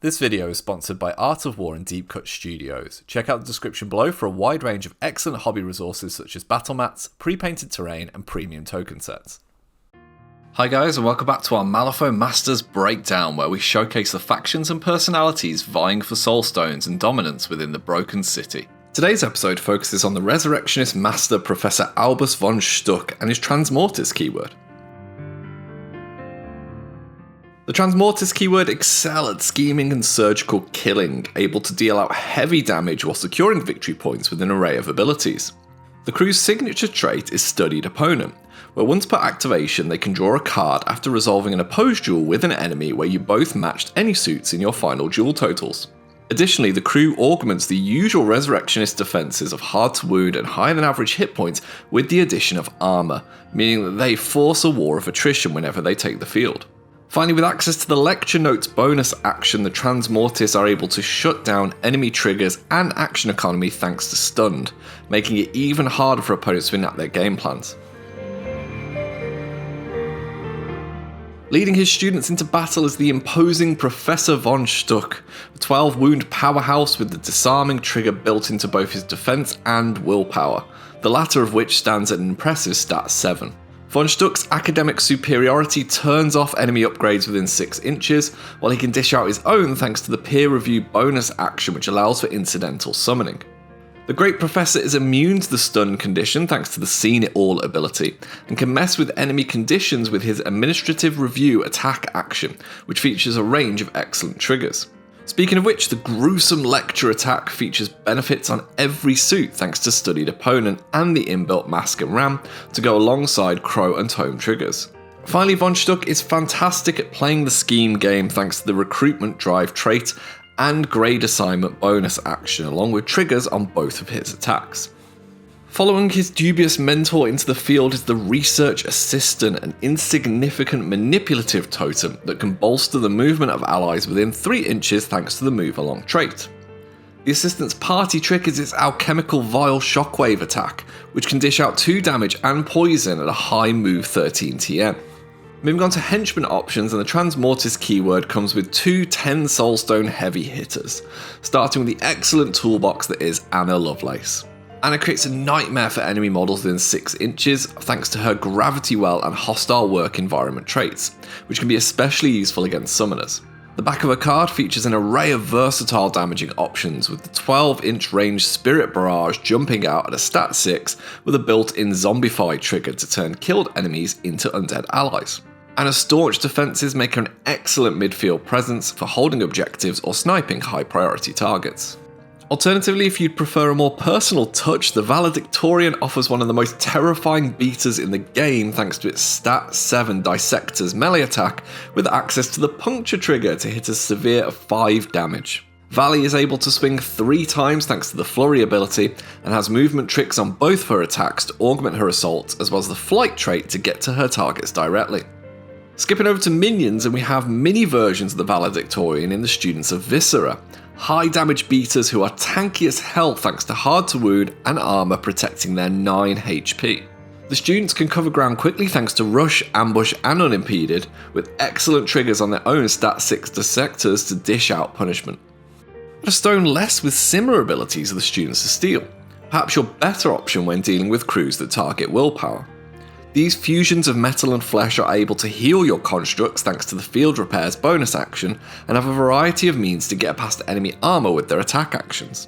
This video is sponsored by Art of War and Deep Cut Studios. Check out the description below for a wide range of excellent hobby resources such as battle mats, pre-painted terrain, and premium token sets. Hi guys, and welcome back to our Malifaux Masters Breakdown, where we showcase the factions and personalities vying for soulstones and dominance within the Broken City. Today's episode focuses on the Resurrectionist Master Professor Von Schtook and his Transmortis keyword. The Transmortis keyword excel at scheming and surgical killing, able to deal out heavy damage while securing victory points with an array of abilities. The crew's signature trait is Studied Opponent, where once per activation they can draw a card after resolving an opposed duel with an enemy where you both matched any suits in your final duel totals. Additionally, the crew augments the usual Resurrectionist defences of hard to wound and higher than average hit points with the addition of armour, meaning that they force a war of attrition whenever they take the field. Finally, with access to the Lecture Notes bonus action, the Transmortis are able to shut down enemy triggers and action economy thanks to Stunned, making it even harder for opponents to enact their game plans. Leading his students into battle is the imposing Professor Von Schtook, a 12 wound powerhouse with the disarming trigger built into both his defense and willpower, the latter of which stands at an impressive stat 7. Von Schtook's academic superiority turns off enemy upgrades within 6 inches, while he can dish out his own thanks to the peer review bonus action which allows for incidental summoning. The Great Professor is immune to the stun condition thanks to the Seen It All ability, and can mess with enemy conditions with his administrative review attack action, which features a range of excellent triggers. Speaking of which, the gruesome lecture attack features benefits on every suit thanks to Studied Opponent and the inbuilt Mask and Ram to go alongside Crow and Tome triggers. Finally, Von Schtook is fantastic at playing the scheme game thanks to the Recruitment Drive trait and Grade Assignment bonus action, along with triggers on both of his attacks. Following his dubious mentor into the field is the Research Assistant, an insignificant manipulative totem that can bolster the movement of allies within 3 inches thanks to the Move Along trait. The Assistant's party trick is its Alchemical Vial Shockwave attack, which can dish out 2 damage and poison at a high move 13 TM. Moving on to henchman options, and the Transmortis keyword comes with 2 10 Soulstone heavy hitters, starting with the excellent toolbox that is Anna Lovelace. Anna creates a nightmare for enemy models within 6 inches thanks to her Gravity Well and Hostile Work Environment traits, which can be especially useful against summoners. The back of her card features an array of versatile damaging options, with the 12-inch range Spirit Barrage jumping out at a stat 6 with a built-in Zombify trigger to turn killed enemies into undead allies. Anna's staunch defences make her an excellent midfield presence for holding objectives or sniping high-priority targets. Alternatively, if you'd prefer a more personal touch, the Valedictorian offers one of the most terrifying beaters in the game thanks to its stat 7 Dissector's melee attack with access to the puncture trigger to hit a severe of 5 damage. Valley is able to swing 3 times thanks to the Flurry ability and has movement tricks on both her attacks to augment her assaults, as well as the Flight trait to get to her targets directly. Skipping over to minions, and we have mini versions of the Valedictorian in the students of Viscera, high damage beaters who are tanky as hell thanks to hard to wound and armour protecting their 9 HP. The students can cover ground quickly thanks to Rush, Ambush and Unimpeded, with excellent triggers on their own stat 6 Dissectors to dish out punishment. A stone less with similar abilities are the students of Steel, perhaps your better option when dealing with crews that target willpower. These fusions of metal and flesh are able to heal your constructs thanks to the Field Repairs bonus action, and have a variety of means to get past enemy armour with their attack actions.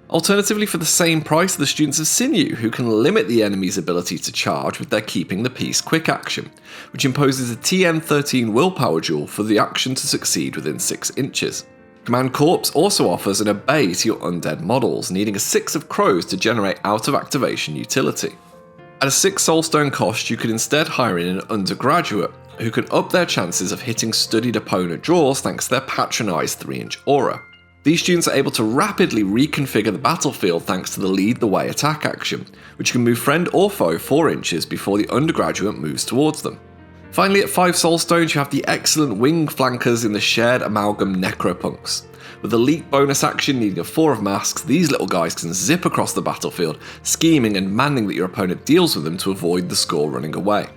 Alternatively, for the same price, are the students of Sinew, who can limit the enemy's ability to charge with their Keeping the Peace quick action, which imposes a TN13 willpower duel for the action to succeed within 6 inches. Command Corps also offers an Obey to your undead models, needing a 6 of Crows to generate out of activation utility. At a 6 Soulstone cost, you could instead hire in an undergraduate, who can up their chances of hitting Studied Opponent draws thanks to their patronised 3-inch aura. These students are able to rapidly reconfigure the battlefield thanks to the Lead the Way attack action, which can move friend or foe 4 inches before the undergraduate moves towards them. Finally, at 5 Soulstones, you have the excellent wing flankers in the Shared Amalgam Necropunks. With the Leap bonus action needing a 4 of masks, these little guys can zip across the battlefield, scheming and demanding that your opponent deals with them to avoid the score running away.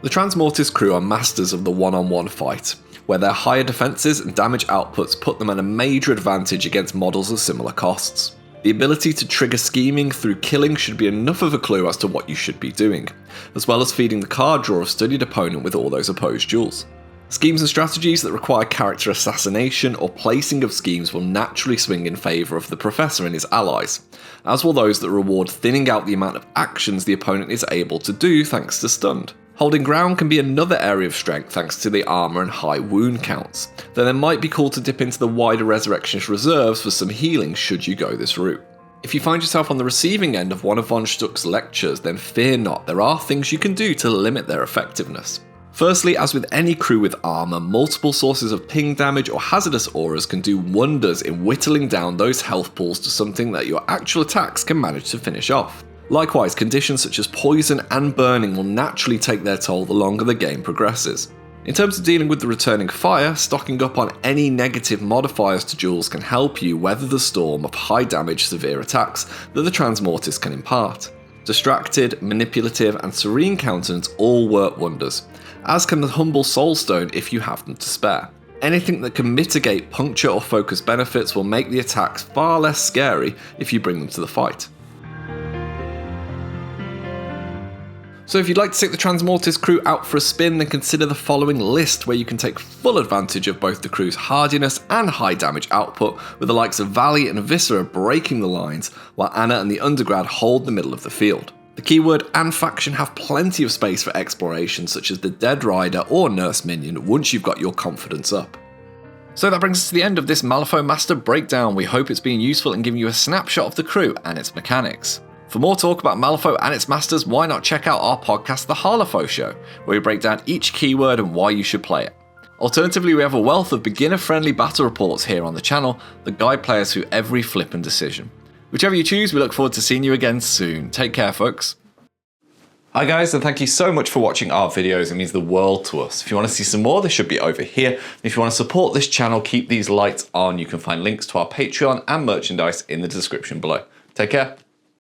The Transmortis crew are masters of the one-on-one fight, where their higher defences and damage outputs put them at a major advantage against models of similar costs. The ability to trigger scheming through killing should be enough of a clue as to what you should be doing, as well as feeding the card draw of studied opponent with all those opposed duels. Schemes and strategies that require character assassination or placing of schemes will naturally swing in favour of the Professor and his allies, as will those that reward thinning out the amount of actions the opponent is able to do thanks to stunned. Holding ground can be another area of strength thanks to the armour and high wound counts, though there might be called to dip into the wider Resurrectionist reserves for some healing should you go this route. If you find yourself on the receiving end of one of Von Schtook's lectures, then fear not, there are things you can do to limit their effectiveness. Firstly, as with any crew with armour, multiple sources of ping damage or hazardous auras can do wonders in whittling down those health pools to something that your actual attacks can manage to finish off. Likewise, conditions such as poison and burning will naturally take their toll the longer the game progresses. In terms of dealing with the returning fire, stocking up on any negative modifiers to duels can help you weather the storm of high damage severe attacks that the Transmortis can impart. Distracted, manipulative and serene countenance all work wonders, as can the humble soulstone if you have them to spare. Anything that can mitigate puncture or focus benefits will make the attacks far less scary if you bring them to the fight. So if you'd like to take the Transmortis crew out for a spin, then consider the following list where you can take full advantage of both the crew's hardiness and high damage output, with the likes of Valley and Viscera breaking the lines, while Anna and the Undergrad hold the middle of the field. The keyword and faction have plenty of space for exploration, such as the Dead Rider or Nurse Minion, once you've got your confidence up. So that brings us to the end of this Malifaux Master breakdown. We hope it's been useful in giving you a snapshot of the crew and its mechanics. For more talk about Malifaux and its masters, why not check out our podcast, The Harlefaux Show, where we break down each keyword and why you should play it. Alternatively, we have a wealth of beginner-friendly battle reports here on the channel that guide players through every flip and decision. Whichever you choose, we look forward to seeing you again soon. Take care, folks. Hi guys, and thank you so much for watching our videos. It means the world to us. If you want to see some more, they should be over here. If you want to support this channel, keep these lights on. You can find links to our Patreon and merchandise in the description below. Take care.